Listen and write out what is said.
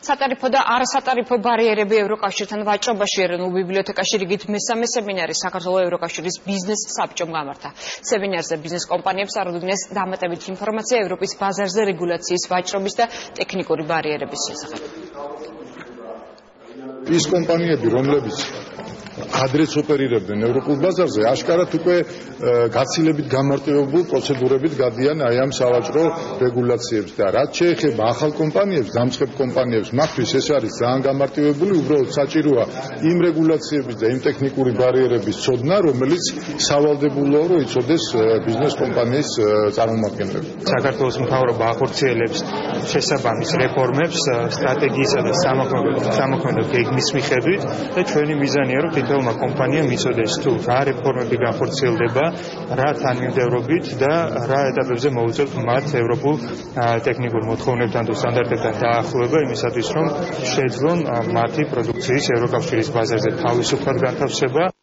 სატარიფო და არასატარიფო ბარიერები ევროკავშირთან ვაჭრობაში ეროვნულ ბიბლიოთეკაში რიგით მესამე სემინარი საქართველოს ევროკავშირის ბიზნეს საბჭომ გამართა. სემინარზე ბიზნეს კომპანიებს არუდგინეს დამატებითი ინფორმაცია ევროპის ბაზარზე რეგულაციის ვაჭრობის და ტექნიკური ბარიერების შესახებ. ის კომპანიები, რომლებიც ადრეც ოპერირებდნენ ევროპულ ბაზარზე, აშკარად უკვე გაცილებით გამარტივებულ პროცედურებით გადიან აი ამ სავაჭრო რეგულაციებს და რაც შეეხება ახალ კომპანიებს, დამწყებ კომპანიებს, მათთვის ეს არის ძალიან გამარტივებული, უბრალოდ საჭიროა იმ რეგულაციების და იმ ტექნიკური ბარიერების ცოდნა, რომელიც სავალდებულოა, რომ იცოდეს ბიზნეს კომპანიის წარმომადგენლები. საქართველოს მთავრობა ახორციელებს შესაბამის რეფორმებს სტრატეგიისა და სამოქმედო გეგმის მიხედვით და ჩვენი მიზანია, რომ თითოეულმა კომპანიამ იცოდეს თუ რა რეფორმები განხორციელდება, რა თანმიმდევრობით და რა ეტაპებზე მოუწევთ მათ ევროპულ ტექნიკურ მოთხოვნებთან თუ სტანდარტებთან დაახლოება იმისათვის, რომ შეძლონ მათი პროდუქციის ევროკავშირის ბაზარზე თავისუფლად განთავსება.